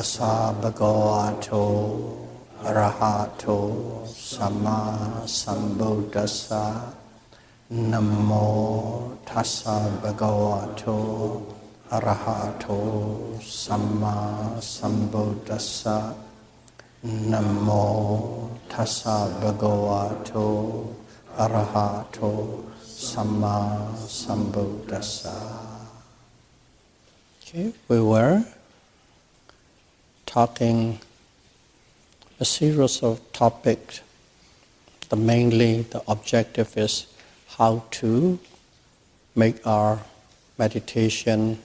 Tassa bhagavato arahato samma sambuddhassa. Namo tassa bhagavato arahato samma sambuddhassa. Namo tassa bhagavato arahato samma sambuddhassa. Okay, we were talking a series of topics. Mainly the objective is how to make our meditation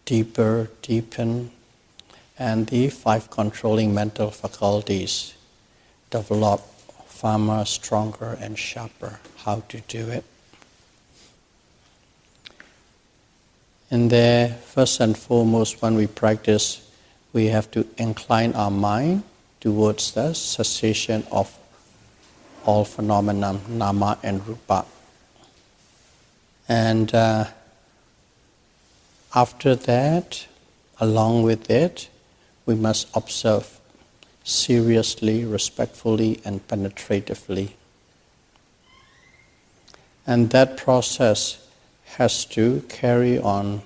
deeper, deepen, and the 5 controlling mental faculties develop firmer, stronger, and sharper. How to do it. And there, first and foremost, when we practice, we have to incline our mind towards the cessation of all phenomena, nama and rupa. And after that, along with it, we must observe seriously, respectfully, and penetratively. And that process has to carry on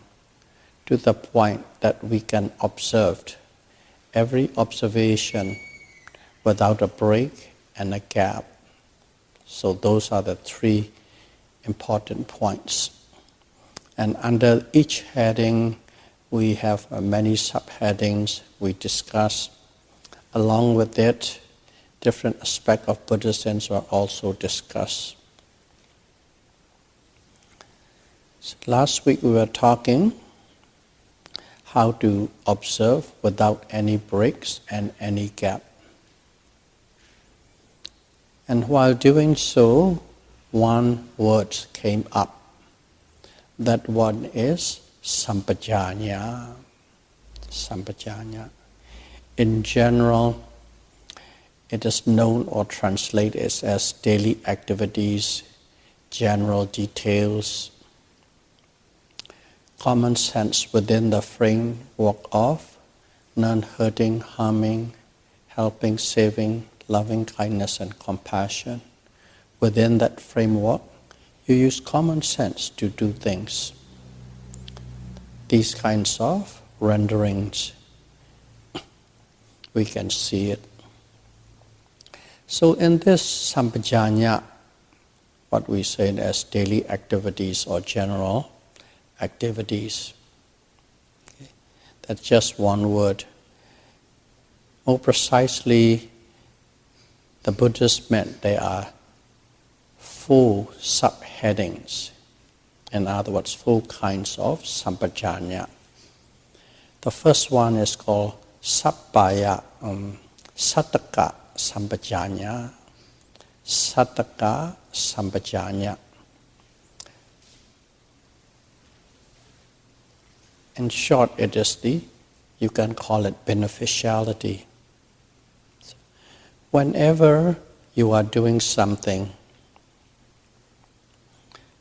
to the point that we can observe every observation without a break and a gap. So those are the 3 important points. And under each heading, we have many subheadings we discuss. Along with it, different aspects of Buddhism are also discussed. So last week we were talking how to observe without any breaks and any gap. And while doing so, one word came up. That one is sampajanya. Sampajanya. In general, it is known or translated as daily activities, general details, common sense within the framework of non-hurting, harming, helping, saving, loving kindness and compassion. Within that framework, you use common sense to do things. These kinds of renderings, we can see it. So in this sampajanya, what we say as daily activities or general activities, okay, that's just one word. More precisely, the Buddhists meant there are 4 subheadings. In other words, 4 kinds of sampajanya. The first one is called sappaya, sattaka sampajanya. Sattaka sampajanya. In short, it is you can call it beneficiality. Whenever you are doing something,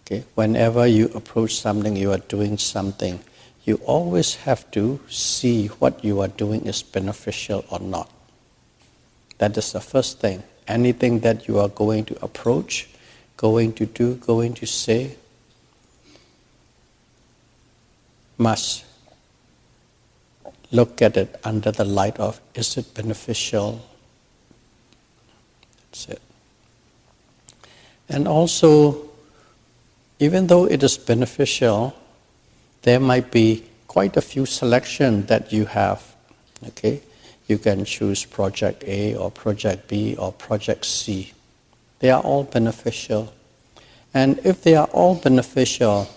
okay, whenever you approach something, you are doing something, you always have to see what you are doing is beneficial or not. That is the first thing. Anything that you are going to approach, going to do, going to say, must look at it under the light of, is it beneficial? That's it. And also, even though it is beneficial, there might be quite a few selections that you have. Okay, you can choose project A or project B or project C. They are all beneficial. And if they are all beneficial,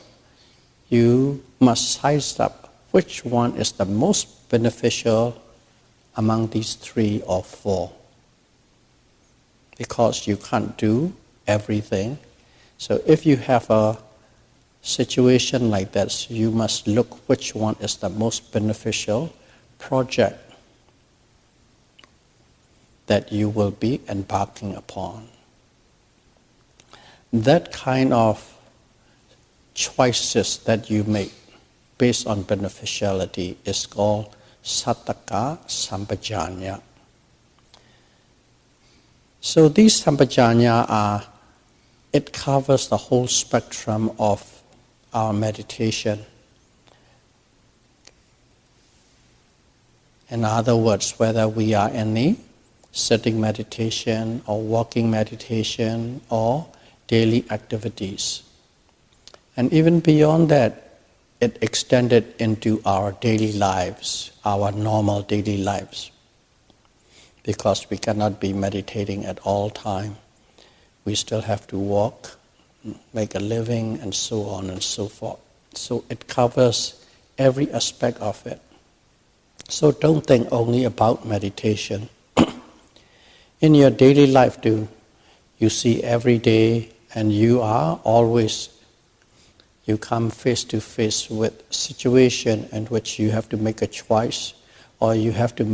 you must size up which one is the most beneficial among these 3 or 4. Because you can't do everything. So if you have a situation like that, you must look which one is the most beneficial project that you will be embarking upon. That kind of choices that you make based on beneficiality is called Sattaka Sampajanya. So these Sampajanya it covers the whole spectrum of our meditation. In other words, whether we are in the sitting meditation or walking meditation or daily activities. And even beyond that, it extended into our daily lives, our normal daily lives. Because we cannot be meditating at all time. We still have to walk, make a living, and so on and so forth. So it covers every aspect of it. So don't think only about meditation. In your daily life too, you see every day, and you come face to face with situation in which you have to make a choice, or you have to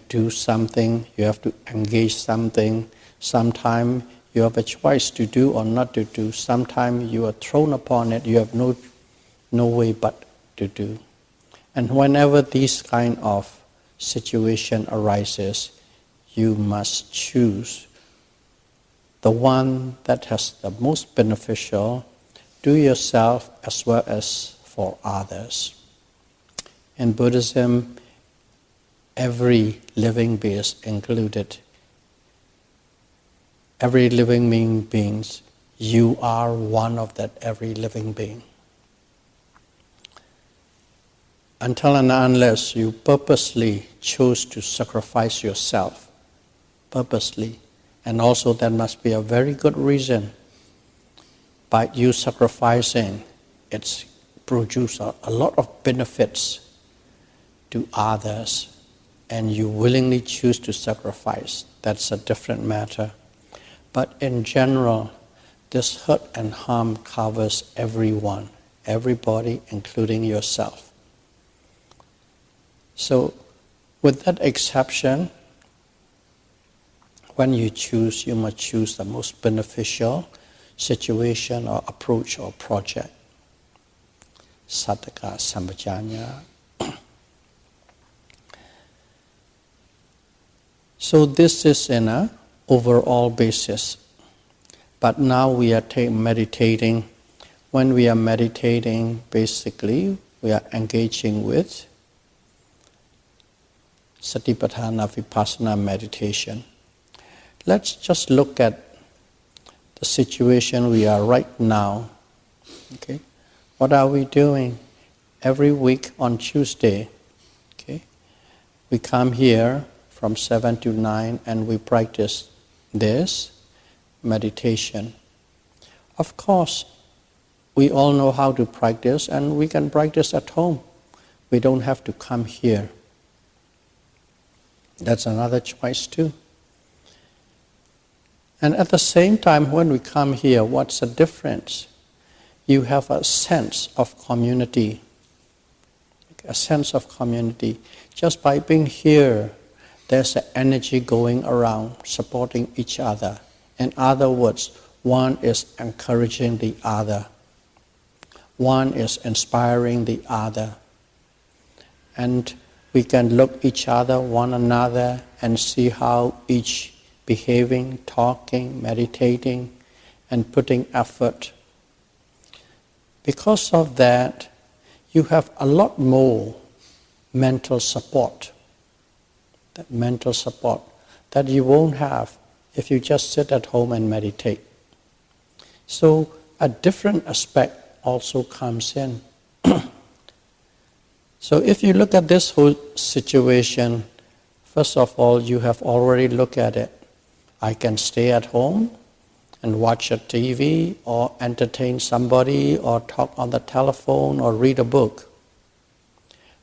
do something, you have to engage something. Sometimes you have a choice to do or not to do. Sometimes you are thrown upon it, you have no way but to do. And whenever this kind of situation arises, you must choose the one that has the most beneficial to yourself as well as for others. In Buddhism, every living being is included. Every living being, you are one of that every living being. Until and unless you purposely choose to sacrifice yourself, purposely, and also there must be a very good reason. By you sacrificing, it's produced a lot of benefits to others, and you willingly choose to sacrifice. That's a different matter. But in general, this hurt and harm covers everyone, everybody, including yourself. So, with that exception, when you choose, you must choose the most beneficial situation or approach or project. Sattaka Sampajanya. So this is in an overall basis. But now we are meditating. When we are meditating, basically, we are engaging with Satipatthana Vipassana meditation. Let's just look at the situation we are right now. Okay, what are we doing? Every week on Tuesday, okay, we come here from 7 to 9 and we practice this meditation. Of course, we all know how to practice and we can practice at home. We don't have to come here. That's another choice too. And at the same time, when we come here, what's the difference? You have a sense of community. A sense of community. Just by being here, there's an energy going around, supporting each other. In other words, one is encouraging the other. One is inspiring the other. And we can look each other, one another, and see how each behaving, talking, meditating, and putting effort. Because of that, you have a lot more mental support. That mental support that you won't have if you just sit at home and meditate. So a different aspect also comes in. So if you look at this whole situation, first of all, you have already looked at it. I can stay at home and watch a TV or entertain somebody or talk on the telephone or read a book.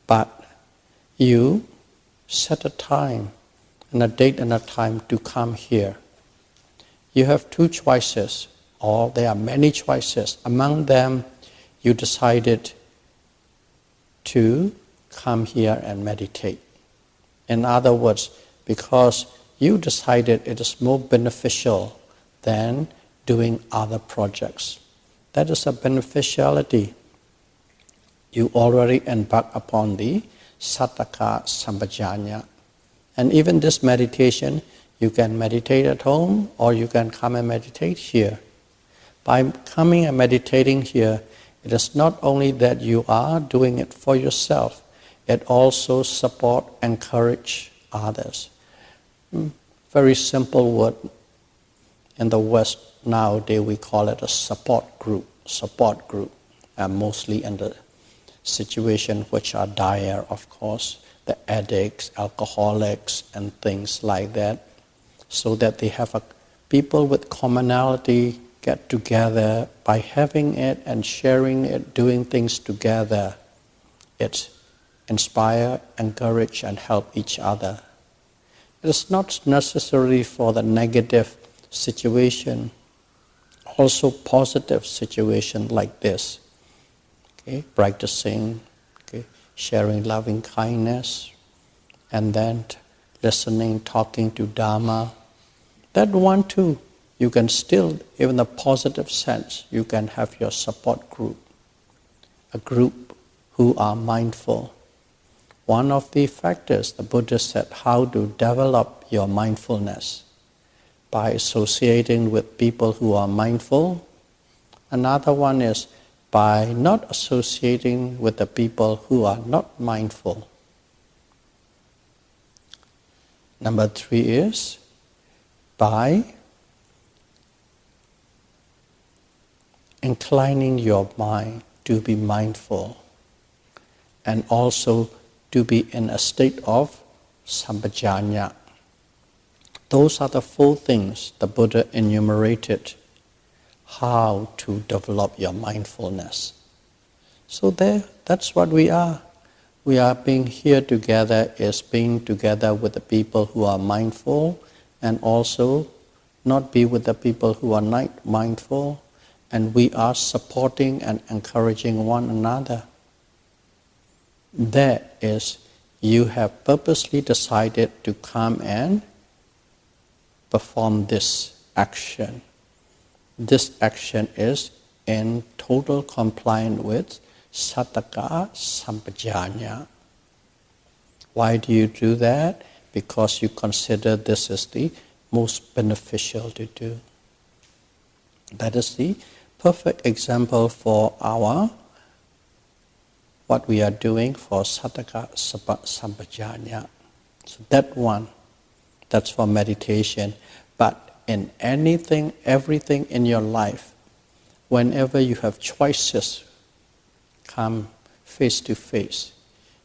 But you set a time and a date and a time to come here. You have two choices, or there are many choices. Among them, you decided to come here and meditate. In other words, because you decided it is more beneficial than doing other projects. That is a beneficiality. You already embark upon the Sattaka Sampajanya. And even this meditation, you can meditate at home or you can come and meditate here. By coming and meditating here, it is not only that you are doing it for yourself, it also support, encourage others. Very simple word. In the West nowadays we call it a support group. Support group, mostly in the situation which are dire, of course, the addicts, alcoholics, and things like that, so that they have people with commonality get together. By having it and sharing it, doing things together, it inspire, encourage, and help each other. It is not necessarily for the negative situation, also positive situation like this. Okay, practicing, okay, sharing loving kindness, and then listening, talking to Dharma. That one too, you can still, even in a positive sense, you can have your support group, a group who are mindful. One of the factors, the Buddha said, how to develop your mindfulness by associating with people who are mindful. Another one is by not associating with the people who are not mindful. Number 3 is by inclining your mind to be mindful and also to be in a state of sampajanya. Those are the 4 things the Buddha enumerated how to develop your mindfulness. So that's what we are. We are being here together is being together with the people who are mindful and also not be with the people who are not mindful, and we are supporting and encouraging one another. That is, you have purposely decided to come and perform this action. This action is in total compliance with Sattaka Sampajanya. Why do you do that? Because you consider this is the most beneficial to do. That is the perfect example for what we are doing for Sattaka Sampajanya. So that one, that's for meditation. But in anything, everything in your life, whenever you have choices come face to face,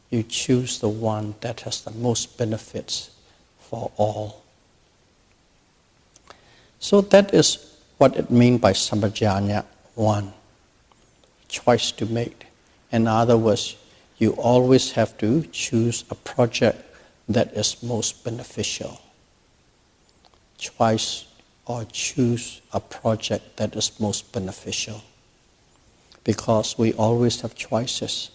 you choose the one that has the most benefits for all. So that is what it means by Sampajanya. 1, choice to make. In other words, you always have to choose a project that is most beneficial. Choice or choose a project that is most beneficial. Because we always have choices.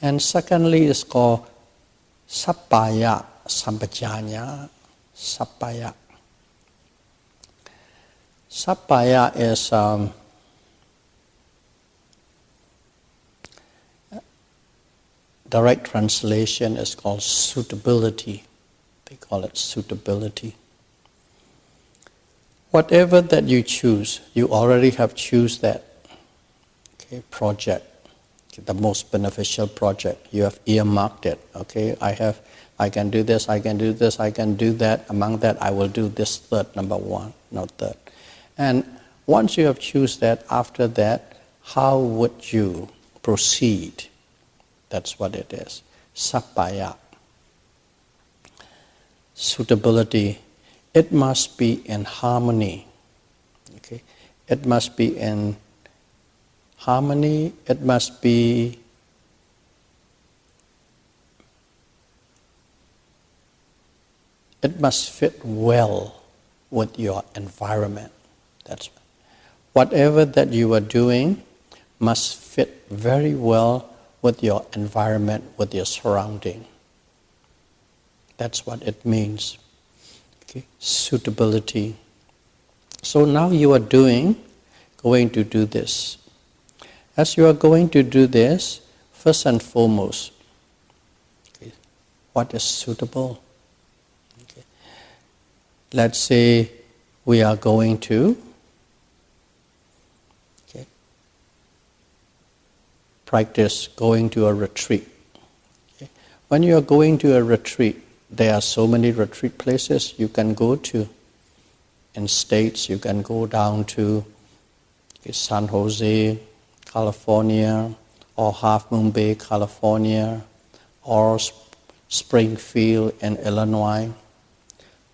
And secondly, it's called Sappaya Sampajanya. Sappaya. Sappaya is direct translation is called suitability. They call it suitability. Whatever that you choose, you already have choose that project, the most beneficial project. You have earmarked it. Okay, I can do this, I can do this, I can do that. Among that, I will do this third, number 1, not third. And once you have choose that, after that, how would you proceed? That's what it is. Sappaya. Suitability. It must be in harmony. Okay? It must be in harmony. It must be fit well with your environment. That's whatever that you are doing must fit very well with your environment, with your surrounding. That's what it means. Okay? Suitability. So now you are going to do this. As you are going to do this, first and foremost, what is suitable. Okay. Let's say we are going to practice going to a retreat. Okay. When you are going to a retreat, there are so many retreat places you can go to. In states, you can go down to San Jose, California, or Half Moon Bay, California, or Springfield in Illinois.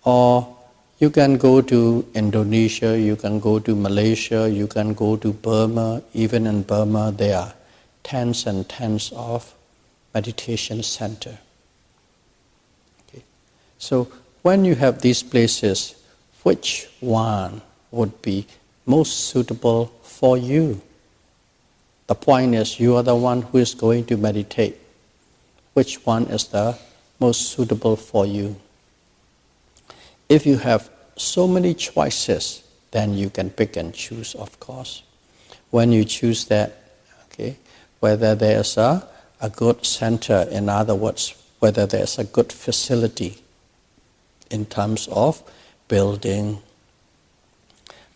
Or you can go to Indonesia, you can go to Malaysia, you can go to Burma. Even in Burma, there are tens and tens of meditation centers. Okay. So when you have these places, which one would be most suitable for you? The point is, you are the one who is going to meditate. Which one is the most suitable for you? If you have so many choices, then you can pick and choose, of course. When you choose that, okay, whether there's a good center, in other words, whether there's a good facility in terms of building.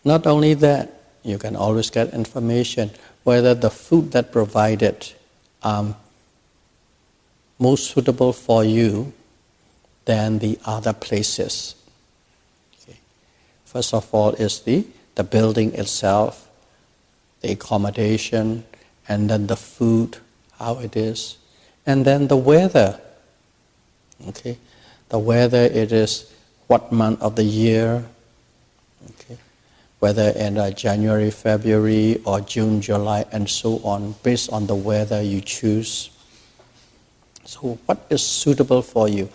Not only that, you can always get information whether the food that provided most suitable for you than the other places. Okay. First of all is the building itself, the accommodation, and then the food, how it is, and then the weather. Okay, the weather, it is what month of the year, okay, whether in January, February, or June, July, and so on, based on the weather you choose. So what is suitable for you?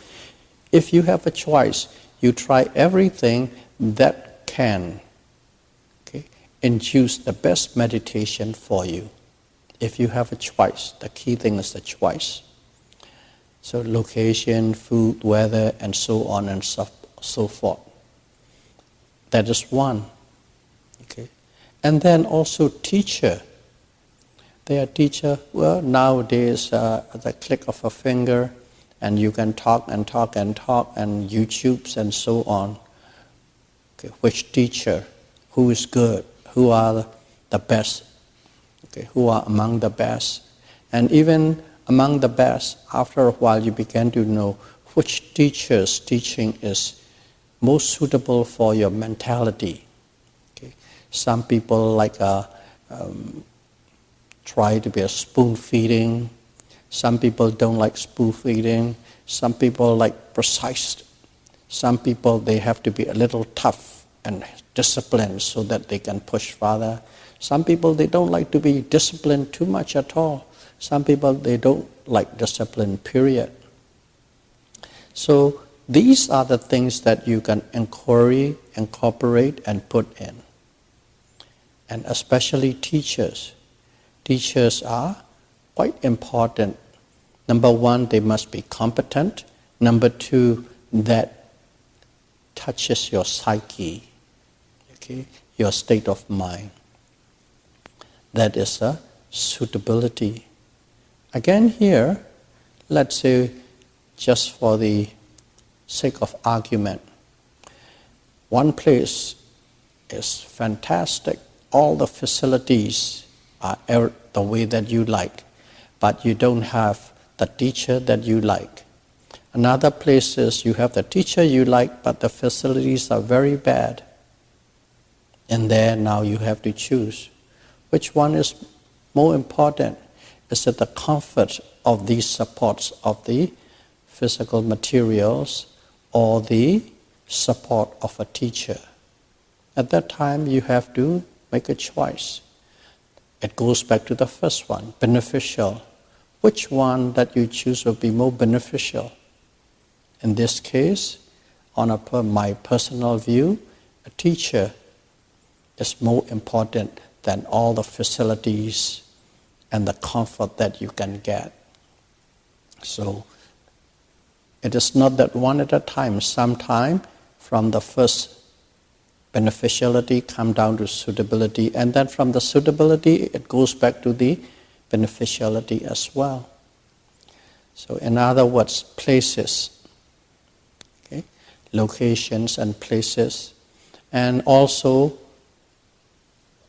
If you have a choice, you try everything that can, okay, induce the best meditation for you. If you have a choice, the key thing is the choice. So location, food, weather, and so on and so forth. That is one. Okay. And then also teacher. Their teacher, well, nowadays at the click of a finger, and you can talk and talk and talk, and YouTubes and so on. Okay. Which teacher? Who is good? Who are the best? Okay. Who are among the best? And even among the best, after a while you begin to know which teacher's teaching is most suitable for your mentality. Okay. Some people like try to be a spoon feeding. Some people don't like spoon feeding. Some people like precise. Some people, they have to be a little tough and disciplined so that they can push farther. Some people, they don't like to be disciplined too much at all. Some people, they don't like discipline, period. So these are the things that you can incorporate and put in. And especially teachers. Teachers are quite important. Number one, they must be competent. Number two, that touches your psyche, okay, your state of mind. That is a suitability. Again here, let's say, just for the sake of argument, one place is fantastic, all the facilities are the way that you like, but you don't have the teacher that you like. Another place is you have the teacher you like, but the facilities are very bad. And there now you have to choose. Which one is more important? Is it the comfort of these supports of the physical materials or the support of a teacher? At that time you have to make a choice. It goes back to the first one, beneficial. Which one that you choose will be more beneficial? In this case, on my personal view, a teacher is more important than all the facilities and the comfort that you can get. So it is not that one at a time. Sometime from the first beneficiality come down to suitability, and then from the suitability it goes back to the beneficiality as well. So in other words, places, okay? Locations and places, and also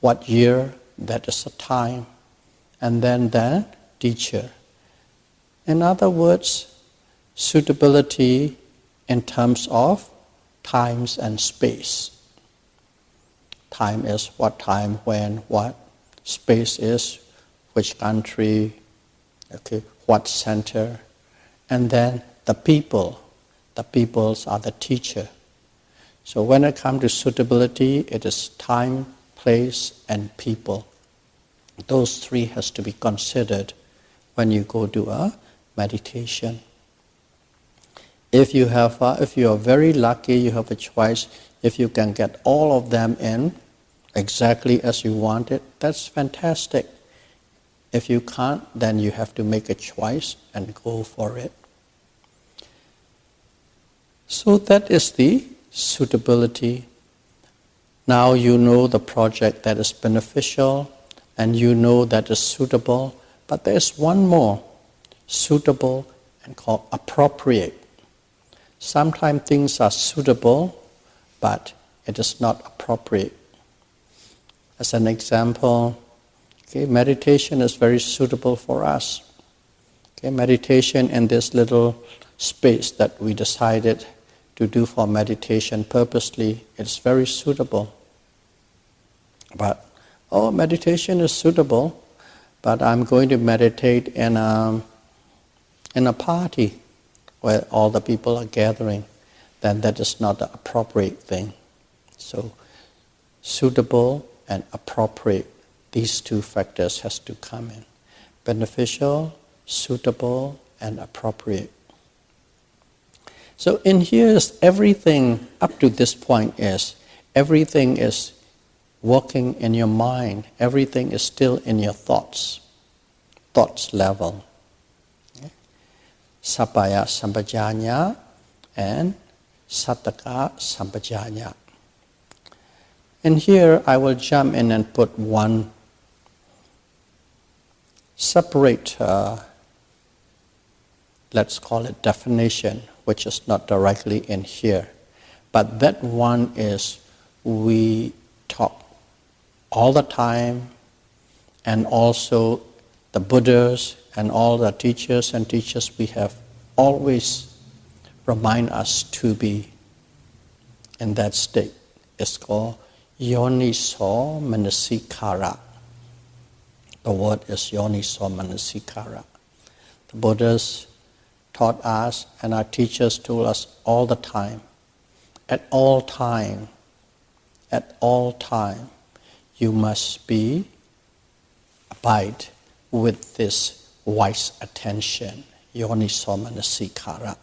what year, that is the time, and then the teacher. In other words, suitability in terms of times and space. Time is what time, when, what. Space is which country, okay, what center. And then the people. The peoples are the teacher. So when it comes to suitability, it is time, place, and people. Those three has to be considered when you go to a meditation. If you are very lucky, you have a choice. If you can get all of them in exactly as you want it, that's fantastic. If you can't, then you have to make a choice and go for it. So that is the suitability. Now you know the project that is beneficial, and you know that is suitable, but there's one more, suitable and called appropriate. Sometimes things are suitable, but it is not appropriate. As an example, okay, meditation is very suitable for us. Okay, meditation in this little space that we decided to do for meditation purposely, it's very suitable. But, meditation is suitable, but I'm going to meditate in a party where all the people are gathering, then that is not the appropriate thing. So, suitable and appropriate, these two factors has to come in. Beneficial, suitable, and appropriate. So in here is everything up to this point is, everything is working in your mind, everything is still in your thoughts level. Okay? Sappaya sampajanya and Sattaka sampajanya. And here I will jump in and put one separate, let's call it definition, which is not directly in here. But that one is, we talk all the time, and also the Buddhas and all the teachers we have always remind us to be in that state. It's called Yoniso Manasikara. The word is Yoniso Manasikara. The Buddhas taught us, and our teachers told us all the time, at all time, you must abide with this wise attention, Yoniso Manasikara.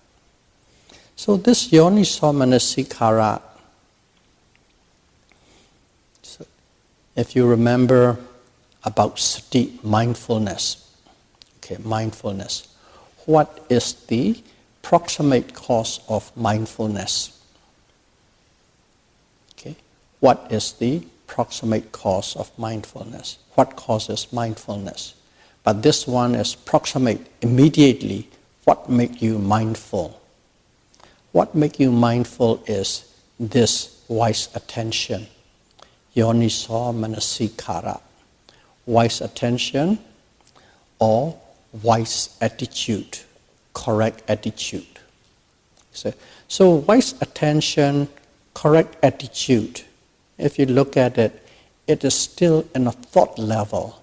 So this Yoniso Manasikara, so if you remember about sati, mindfulness, okay, mindfulness. What is the proximate cause of mindfulness? Okay, what is the proximate cause of mindfulness? What causes mindfulness? But this one is proximate, immediately. What makes you mindful? What makes you mindful is this wise attention, Yoniso Manasikara. Wise attention or wise attitude, correct attitude. So wise attention, correct attitude, if you look at it, it is still in a thought level,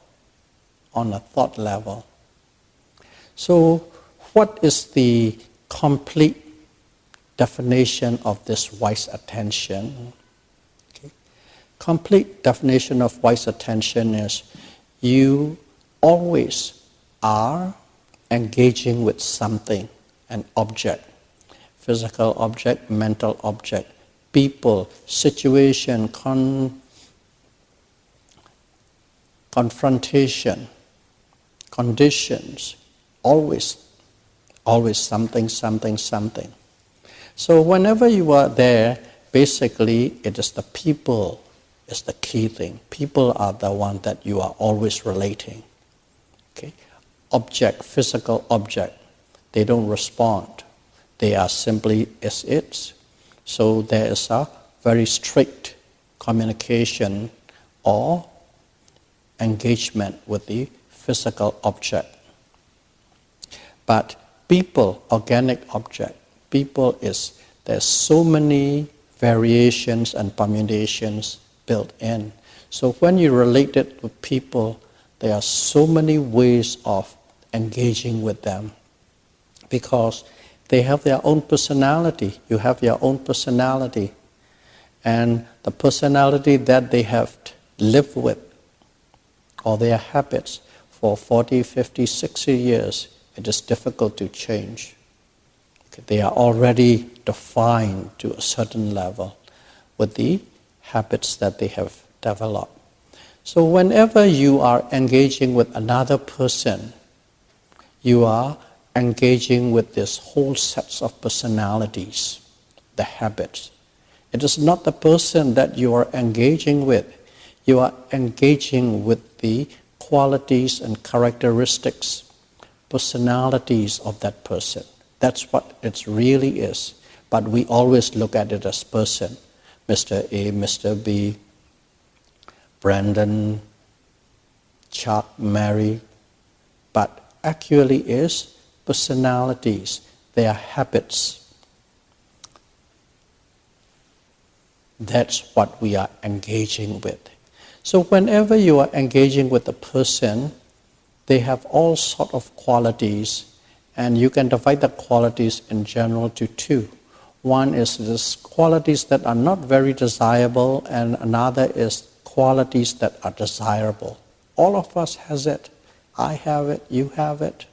on a thought level. So what is the complete definition of this wise attention? Okay. Complete definition of wise attention is you always are engaging with something, an object, physical object, mental object, people, situation, confrontation, conditions, always something. So whenever you are there, basically it is the people is the key thing. People are the one that you are always relating. Okay? Object, physical object. They don't respond. They are simply as is. So there is a very strict communication or engagement with the physical object. But people, organic object, there's so many variations and permutations built in. So when you relate it with people, there are so many ways of engaging with them because they have their own personality. You have your own personality. And the personality that they have lived with, or their habits for 40, 50, 60 years, it is difficult to change. Okay, they are already defined to a certain level with the habits that they have developed. So whenever you are engaging with another person, you are engaging with this whole sets of personalities, the habits. It is not the person that you are engaging with. You are engaging with the qualities and characteristics, personalities of that person. That's what it really is. But we always look at it as person. Mr. A, Mr. B, Brandon, Chuck, Mary. But actually is personalities. They are habits. That's what we are engaging with. So whenever you are engaging with a person, they have all sort of qualities, and you can divide the qualities in general to two. One is these qualities that are not very desirable, and another is qualities that are desirable. All of us has it. I have it, you have it.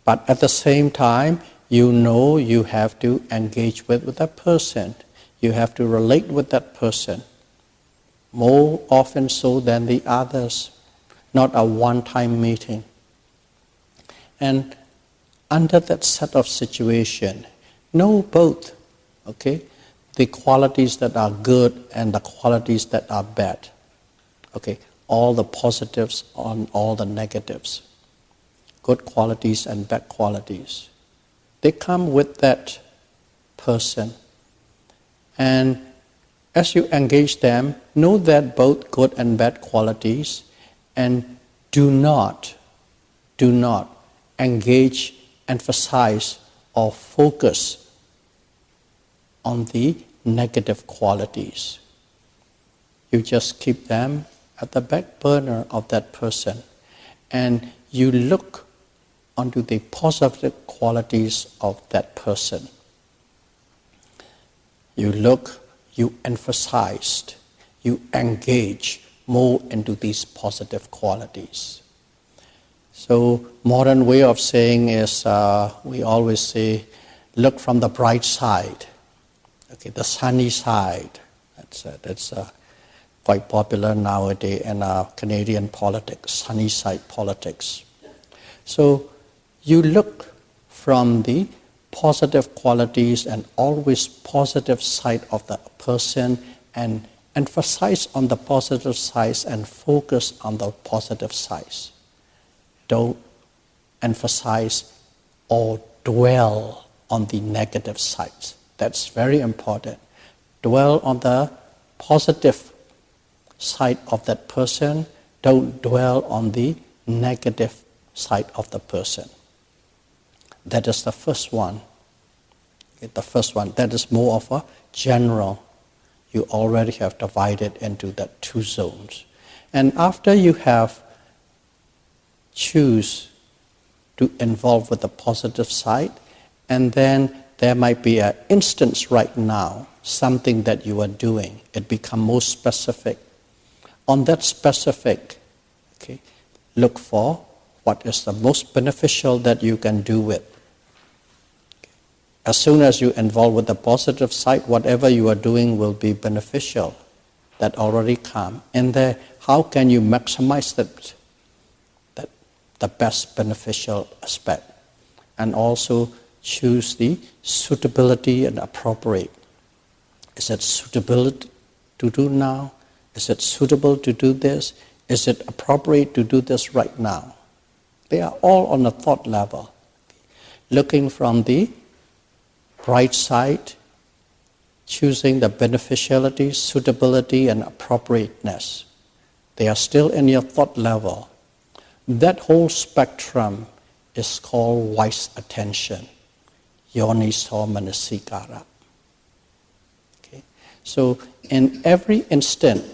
But at the same time, you know you have to engage with that person. You have to relate with that person. More often so than the others. Not a one-time meeting. And under that set of situation, know both, okay? The qualities that are good and the qualities that are bad. Okay, all the positives and all the negatives. Good qualities and bad qualities. They come with that person. And as you engage them, know that both good and bad qualities, and do not engage, emphasize, or focus on the negative qualities. You just keep them at the back burner of that person, and you look onto the positive qualities of that person. You look, you emphasized, you engage more into these positive qualities. So modern way of saying is, we always say, look from the bright side, okay, the sunny side. That's quite popular nowadays in Canadian politics, sunny side politics. So you look from the positive qualities and always positive side of the person, and emphasize on the positive side and focus on the positive side. Don't emphasize or dwell on the negative sides. That's very important. Dwell on the positive side of that person. Don't dwell on the negative side of the person. That is the first one. The first one, that is more of a general. You already have divided into the two zones. And after you have choose to involve with the positive side, and then there might be an instance right now, something that you are doing, it becomes more specific. On that specific, okay, look for what is the most beneficial that you can do with. As soon as you involve with the positive side, whatever you are doing will be beneficial. That already come. And there, how can you maximize the best beneficial aspect? And also choose the suitability and appropriate. Is it suitable to do now? Is it suitable to do this? Is it appropriate to do this right now? They are all on the thought level. Looking from the bright side, choosing the beneficiality, suitability, and appropriateness. They are still in your thought level. That whole spectrum is called wise attention, yoniso manasikara. Okay? So in every instant,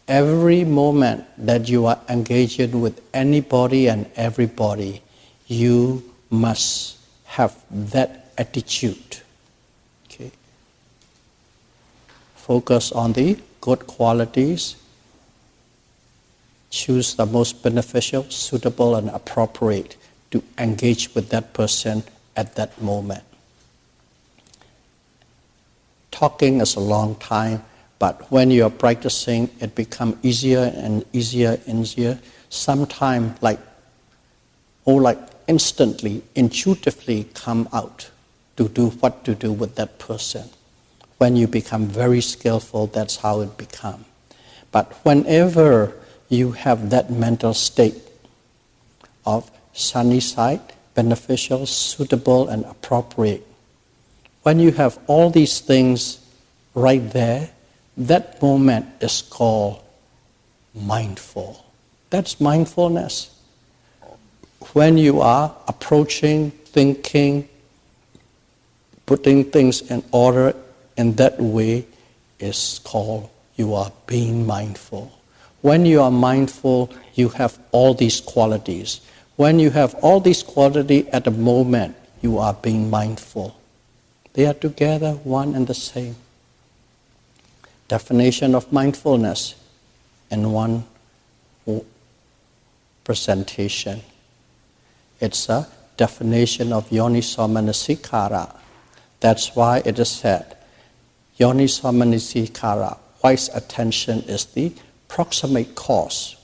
every moment that you are engaging with anybody and everybody, you must have that attitude. Okay? Focus on the good qualities. Choose the most beneficial, suitable, and appropriate to engage with that person at that moment. Talking is a long time, but when you are practicing, it becomes easier and easier and easier. Sometimes instantly, intuitively come out to do what to do with that person. When you become very skillful, that's how it becomes. But whenever you have that mental state of sunny side, beneficial, suitable, and appropriate, when you have all these things right there, that moment is called mindful. That's mindfulness. When you are approaching, thinking, putting things in order in that way is called you are being mindful. When you are mindful, you have all these qualities. When you have all these qualities at the moment, you are being mindful. They are together, one and the same. Definition of mindfulness in one presentation. It's a definition of yoniso manasikara. That's why it is said, yoniso manasikara, wise attention is the proximate cause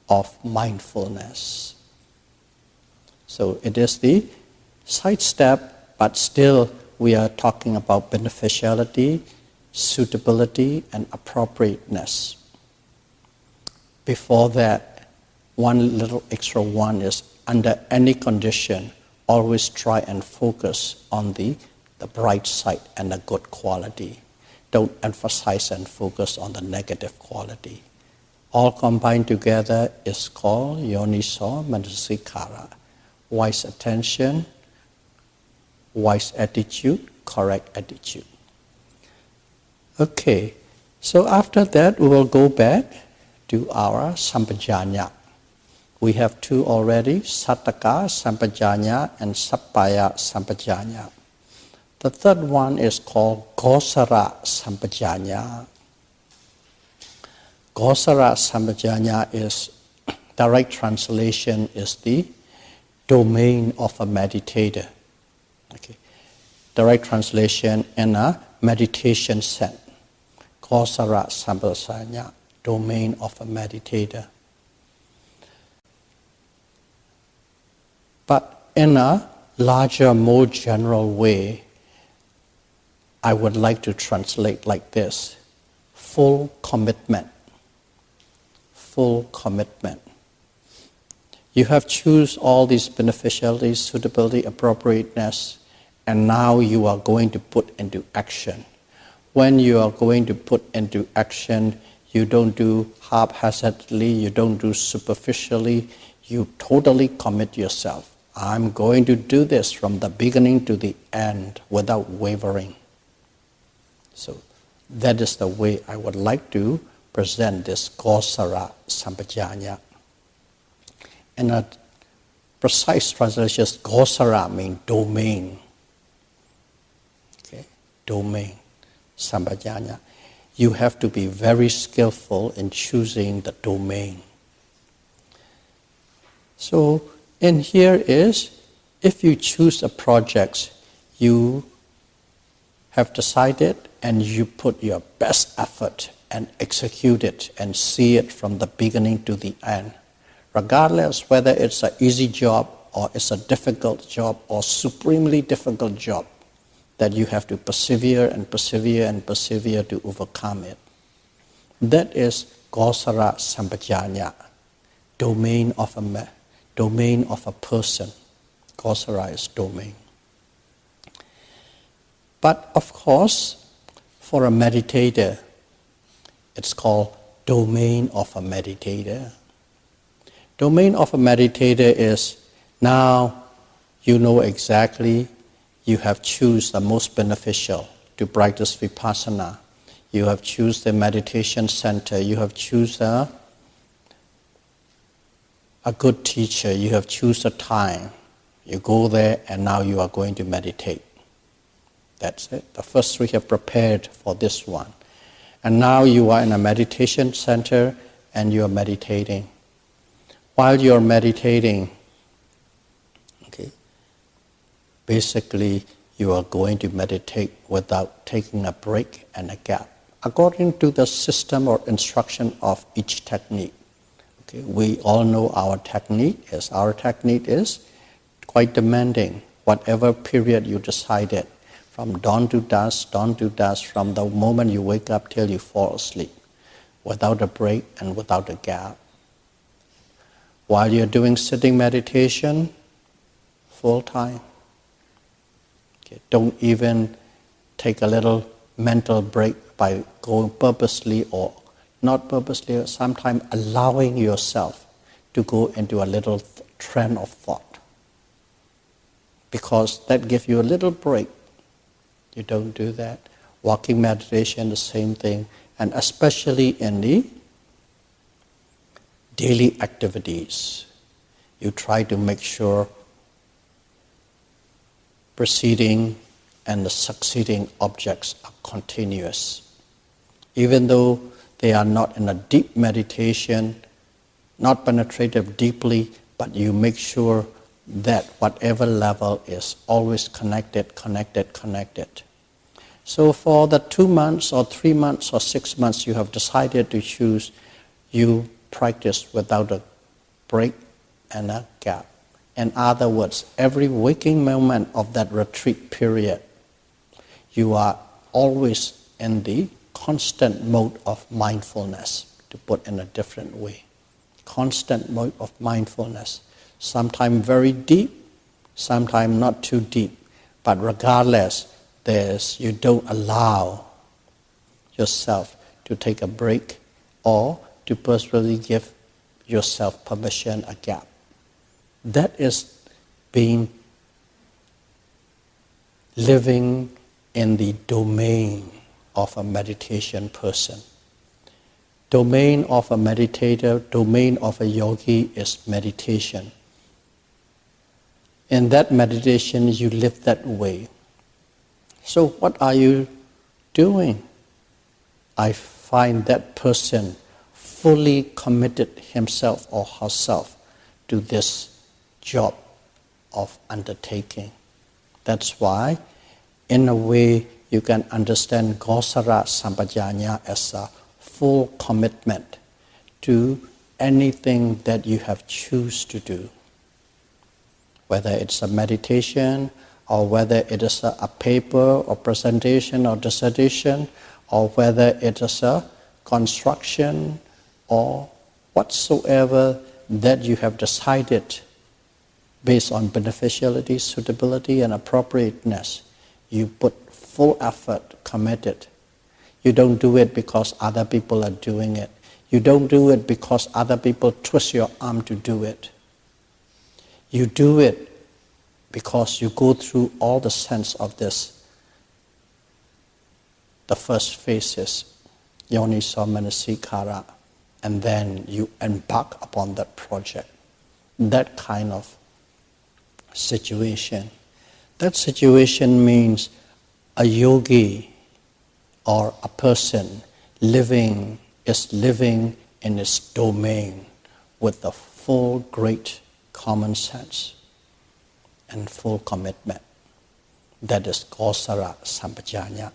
of mindfulness. So it is the side step, but still we are talking about beneficiality, suitability, and appropriateness. Before that, one little extra one is under any condition, always try and focus on the bright side and the good quality. Don't emphasize and focus on the negative quality. All combined together is called yoniso manasikara. Wise attention, wise attitude, correct attitude. Okay, so after that we will go back to our sampajanya. We have two already, Sattaka sampajanya and Sappaya sampajanya. The third one is called Gosara sampajanya. Gosara sampajanya is, direct translation is the domain of a meditator. Okay. Direct translation in a meditation set. Gosara sampajanya, domain of a meditator. But in a larger, more general way, I would like to translate like this: full commitment. Full commitment. You have choose all these beneficialities, suitability, appropriateness, and now you are going to put into action. When you are going to put into action, you don't do haphazardly, you don't do superficially, you totally commit yourself. I'm going to do this from the beginning to the end without wavering. So that is the way I would like to present this Gosara sampajanya. In a precise translation, Gosara means domain. Okay, domain, sampajanya. You have to be very skillful in choosing the domain. So in here is, if you choose a project, you have decided and you put your best effort and execute it and see it from the beginning to the end. Regardless whether it's an easy job or it's a difficult job or supremely difficult job, that you have to persevere and persevere and persevere to overcome it. That is Gosara sampajanya, domain of a domain of a person. Gosara is domain. But of course, for a meditator, it's called domain of a meditator. Domain of a meditator is now you know exactly, you have chosen the most beneficial to practice Vipassana. You have chosen the meditation center. You have chosen a good teacher. You have chosen a time. You go there and now you are going to meditate. That's it. The first three have prepared for this one. And now you are in a meditation center and you are meditating. While you are meditating, basically you are going to meditate without taking a break and a gap, according to the system or instruction of each technique. We all know our technique is. Our technique is quite demanding. Whatever period you decided, from dawn to dusk, from the moment you wake up till you fall asleep, without a break and without a gap. While you're doing sitting meditation, full time. Don't even take a little mental break by going purposely or not purposely, sometimes allowing yourself to go into a little trend of thought. Because that gives you a little break. You don't do that. Walking meditation, the same thing. And especially in the daily activities, you try to make sure preceding and the succeeding objects are continuous. Even though they are not in a deep meditation, not penetrative deeply, but you make sure that whatever level is always connected. So for the 2 months or 3 months or 6 months you have decided to choose, you practice without a break and a gap. In other words, every waking moment of that retreat period, you are always in the constant mode of mindfulness, to put in a different way. Constant mode of mindfulness. Sometimes very deep, sometimes not too deep. But regardless, you don't allow yourself to take a break or to personally give yourself permission, a gap. That is being living in the domain of a meditation person. Domain of a meditator, domain of a yogi is meditation. In that meditation, you live that way. So what are you doing? I find that person fully committed himself or herself to this job of undertaking. That's why, in a way, you can understand Gosara Sampajanya as a full commitment to anything that you have choose to do. Whether it's a meditation, or whether it is a paper or presentation or dissertation, or whether it is a construction, or whatsoever that you have decided based on beneficiality, suitability, and appropriateness. You put full effort, committed. You don't do it because other people are doing it. You don't do it because other people twist your arm to do it. You do it because you go through all the sense of this. The first phases, yoniso manasikara, and then you embark upon that project. That kind of situation. That situation means a yogi or a person is living in its domain with the full great common sense and full commitment. That is Gosara Sampajanya.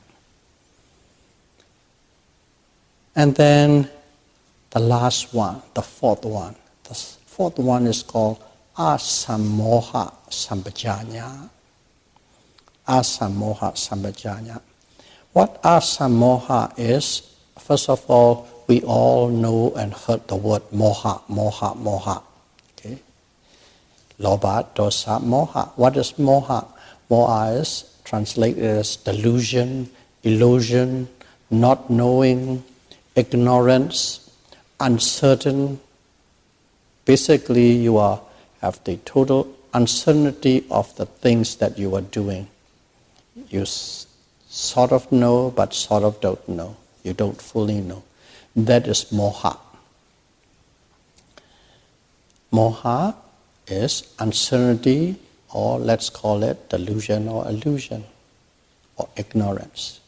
And then the last one, the fourth one. The fourth one is called Asammoha Sampajanya. Asammoha Sampajanya. What asammoha is, first of all, we all know and heard the word moha. Okay? Lobha, dosa, moha. What is moha? Moha is translated as delusion, illusion, not knowing, ignorance, uncertain. Basically, you have the total uncertainty of the things that you are doing. You sort of know, but sort of don't know. You don't fully know. That is moha. Moha is uncertainty, or let's call it delusion or illusion or ignorance.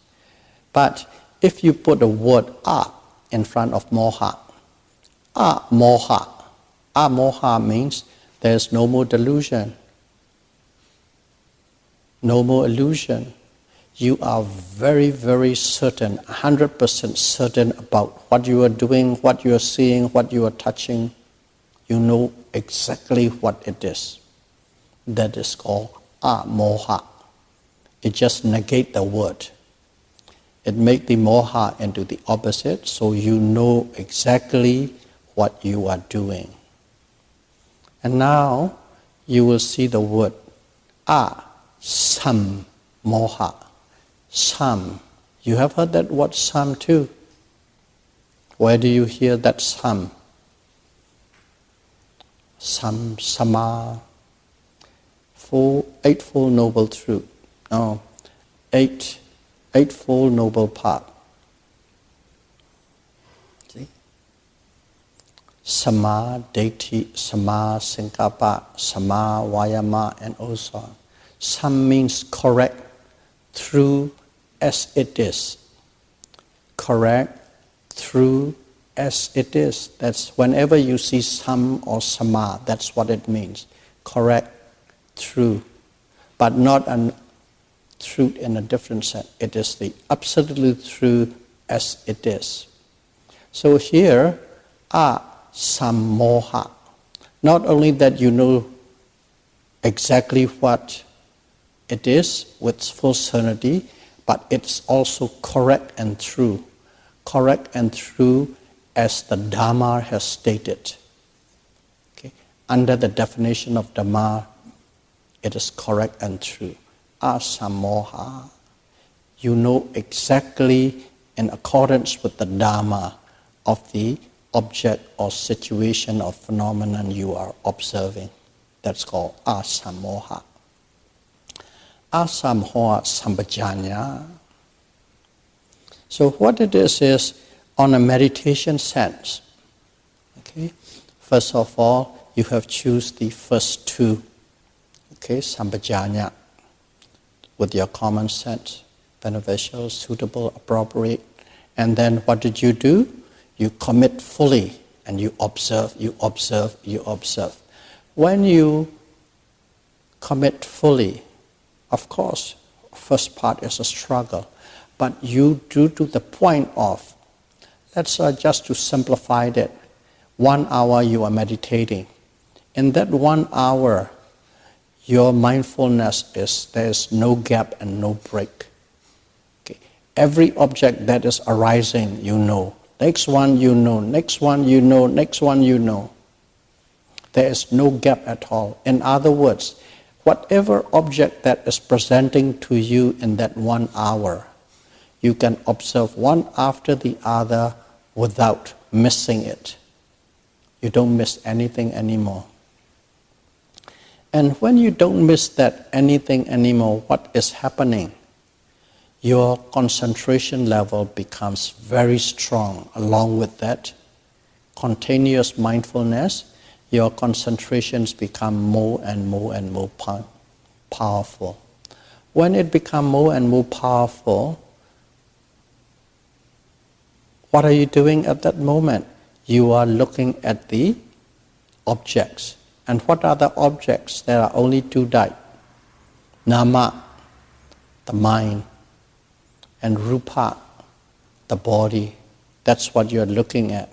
But if you put the word a in front of moha, moha means there's no more delusion, no more illusion. You are very, very certain, 100% certain about what you are doing, what you are seeing, what you are touching. You know exactly what it is. That is called moha. It just negates the word. It makes the moha into the opposite, so you know exactly what you are doing. And now you will see the word sam moha. Sam. You have heard that word sam too. Where do you hear that sam? Sam, sama. Eightfold noble truth. No, eightfold noble path. See? Sama, deiti, sama, sankappa, sama, vayama, and so on. Sam means correct, true as it is. Correct, true as it is. That's whenever you see sam or sama, that's what it means. Correct, true, but not a truth in a different sense. It is the absolutely true as it is. So here, sammoha. Not only that you know exactly what it is with full certainty, but it's also correct and true. Correct and true as the Dhamma has stated. Okay? Under the definition of Dhamma, it is correct and true. Asammoha. You know exactly in accordance with the Dhamma of the object or situation or phenomenon you are observing. That's called asammoha. Asammoha sambhajanya. So what it is on a meditation sense. Okay? First of all, you have choose the first two. Okay, sambhajanya, with your common sense, beneficial, suitable, appropriate. And then what did you do? You commit fully and you observe, you observe, you observe. When you commit fully, of course, first part is a struggle, but you do to the point of, let's just to simplify it, 1 hour you are meditating. In that 1 hour, your mindfulness there is no gap and no break. Okay. Every object that is arising, you know. Next one you know, next one you know, next one you know. There is no gap at all. In other words, whatever object that is presenting to you in that 1 hour, you can observe one after the other without missing it. You don't miss anything anymore. And when you don't miss that anything anymore, what is happening? Your concentration level becomes very strong. Along with that, continuous mindfulness, your concentrations become more and more and more powerful. When it becomes more and more powerful, what are you doing at that moment? You are looking at the objects. And what are the objects? There are only two types. Nama, the mind, and rupa, the body. That's what you're looking at.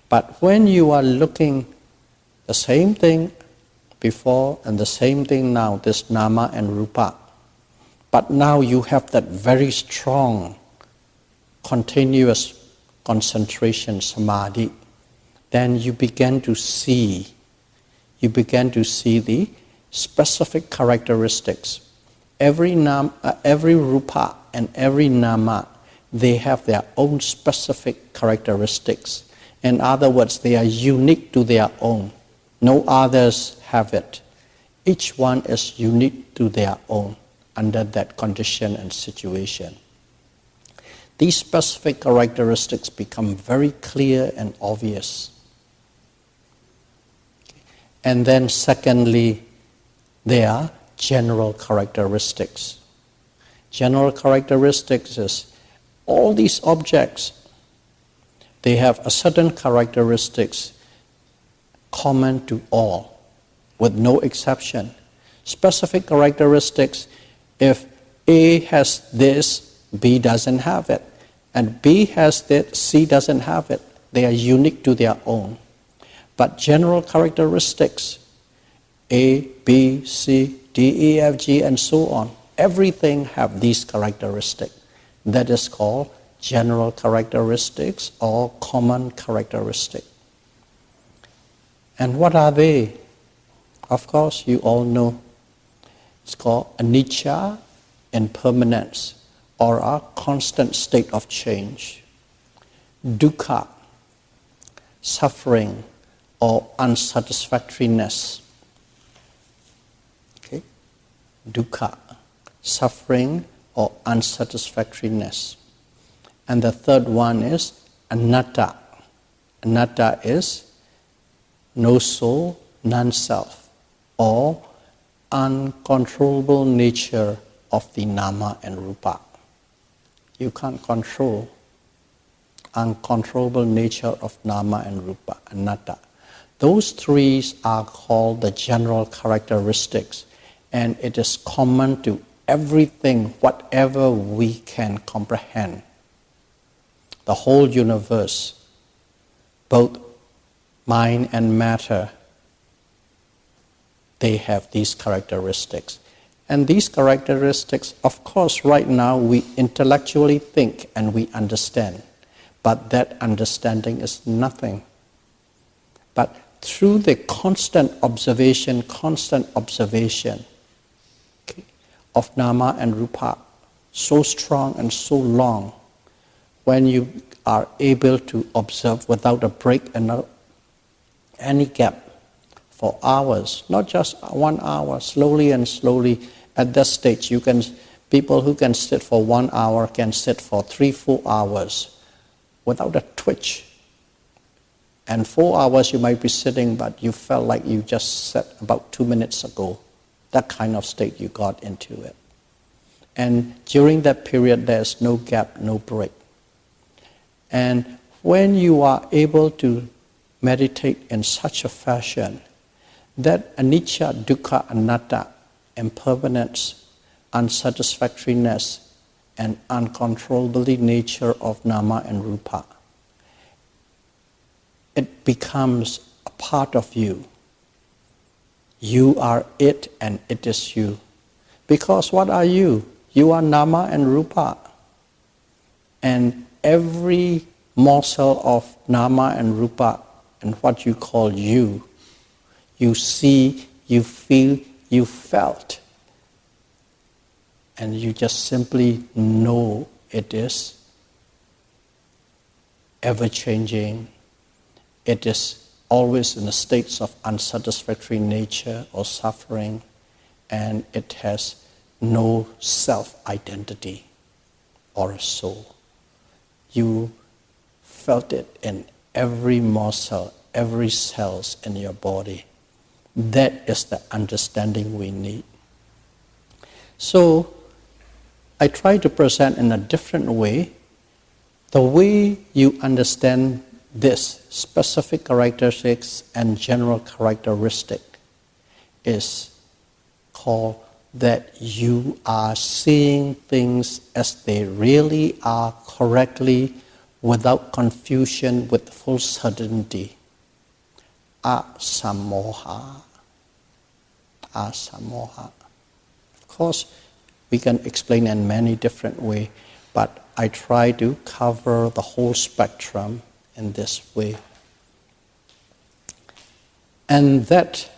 But when you are looking the same thing before and the same thing now, this nama and rupa, but now you have that very strong, continuous concentration, samadhi, then you begin to see. you begin to see the specific characteristics. Every rupa and every nama, they have their own specific characteristics. In other words, they are unique to their own. No others have it. Each one is unique to their own under that condition and situation. These specific characteristics become very clear and obvious. And then secondly, there are general characteristics. General characteristics is all these objects, they have a certain characteristics common to all, with no exception. Specific characteristics, if A has this, B doesn't have it. And B has that, C doesn't have it. They are unique to their own. But general characteristics, A, B, C, D, E, F, G, and so on, everything have these characteristics. That is called general characteristics or common characteristics. And what are they? Of course, you all know. It's called anicca, impermanence, or a constant state of change. Dukkha, suffering or unsatisfactoriness. Okay? Dukkha, suffering or unsatisfactoriness. And the third one is anatta. Anatta is no soul, non-self, or uncontrollable nature of the nama and rupa. You can't control uncontrollable nature of nama and rupa, anatta. Those three are called the general characteristics, and it is common to everything, whatever we can comprehend. The whole universe, both mind and matter, they have these characteristics. And these characteristics, of course, right now we intellectually think and we understand, but that understanding is nothing. But through the constant observation okay, of nama and rupa, so strong and so long, when you are able to observe without a break and any gap for hours, not just 1 hour, slowly and slowly. At that stage, people who can sit for 1 hour can sit for 3-4 hours without a twitch. And 4 hours you might be sitting, but you felt like you just sat about 2 minutes ago. That kind of state you got into it. And during that period, there's no gap, no break. And when you are able to meditate in such a fashion, that anicca, dukkha, anatta, impermanence, unsatisfactoriness, and uncontrollability nature of nama and rupa, it becomes a part of you. You are it and it is you. Because what are you? You are nama and rupa. And every morsel of nama and rupa and what you call you see, you feel, you felt, and you just simply know it is ever-changing. It is always in the states of unsatisfactory nature or suffering, and it has no self-identity or a soul. You felt it in every morsel, every cells in your body. That is the understanding we need. So, I try to present in a different way. The way you understand this specific characteristics and general characteristic is called that you are seeing things as they really are correctly, without confusion, with full certainty. Asamoha. Asamoha. Of course, we can explain in many different ways, but I try to cover the whole spectrum in this way. And that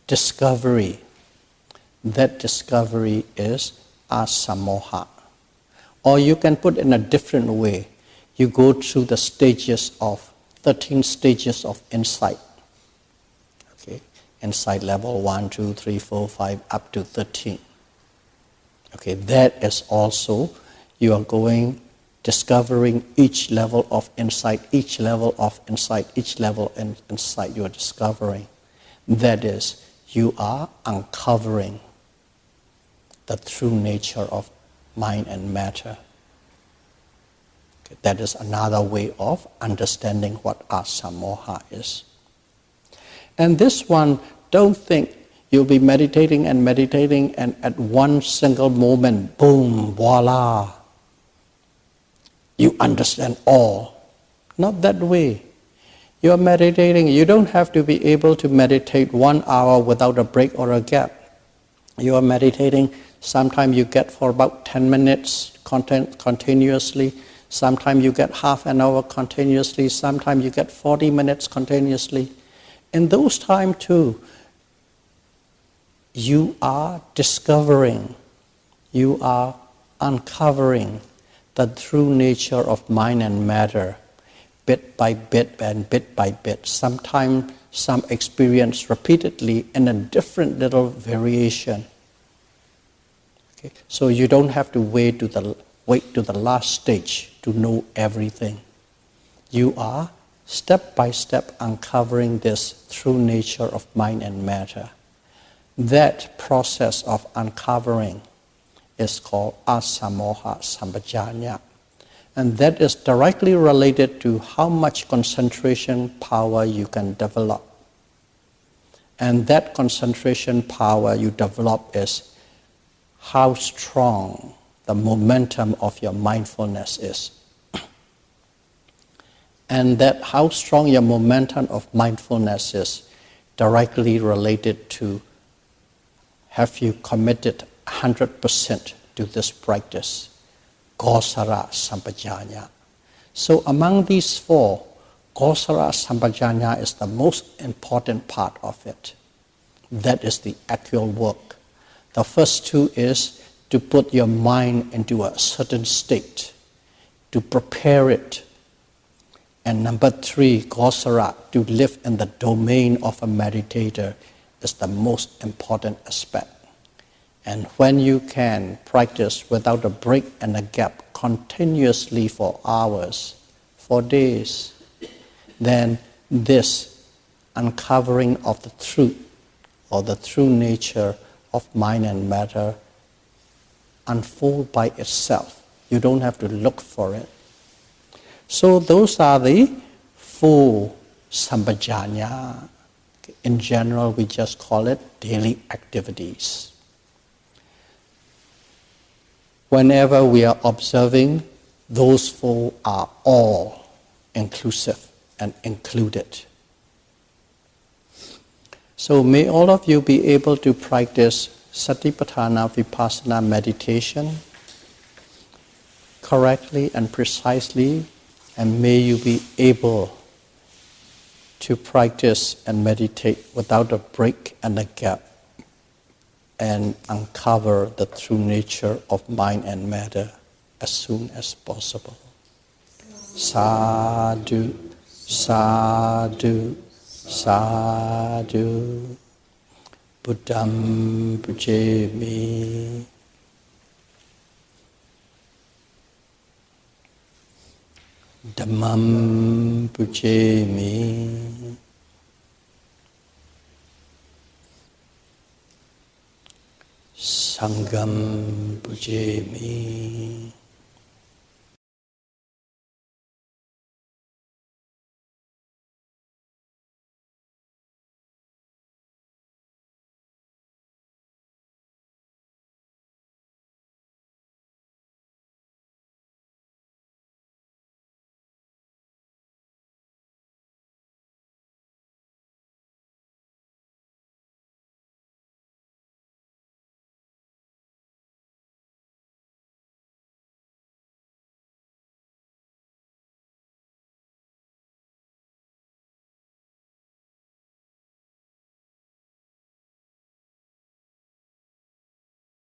discovery. That discovery is asamoha. Or you can put in a different way. You go through the 13 stages of insight. Okay, insight level 1, 2, 3, 4, 5, up to 13. Okay, that is also, you are discovering each level of insight, each level of insight, each level of insight you are discovering. That is, you are uncovering the true nature of mind and matter. Okay, that is another way of understanding what asamoha is. And this one, don't think you'll be meditating and at one single moment, boom, voila, you understand all. Not that way. You're meditating. You don't have to be able to meditate 1 hour without a break or a gap. You are meditating, sometimes you get for about 10 minutes continuously, sometimes you get half an hour continuously, sometimes you get 40 minutes continuously. In those times too, you are discovering, you are uncovering the true nature of mind and matter, bit by bit and bit by bit. Sometimes some experience repeatedly in a different little variation. Okay? So you don't have to wait to the last stage to know everything. You are step by step uncovering this true nature of mind and matter. That process of uncovering is called asamoha sampajanya. And that is directly related to how much concentration power you can develop. And that concentration power you develop is how strong the momentum of your mindfulness is. And that how strong your momentum of mindfulness is directly related to have you committed 100% to this practice, Gosara Sampajanya. So among these four, Gosara Sampajanya is the most important part of it. That is the actual work. The first two is to put your mind into a certain state, to prepare it. And number three, Gosara, to live in the domain of a meditator, is the most important aspect. And when you can practice without a break and a gap continuously for hours, for days, then this uncovering of the truth or the true nature of mind and matter unfold by itself. You don't have to look for it. So those are the four sampajanya. In general, we just call it daily activities. Whenever we are observing, those four are all inclusive and included. So may all of you be able to practice Satipatthana Vipassana meditation correctly and precisely, and may you be able to practice and meditate without a break and a gap, and uncover the true nature of mind and matter as soon as possible. Sadhu, sadhu, sadhu. Buddham pujami. Dhammam pujami. Sangham pujami.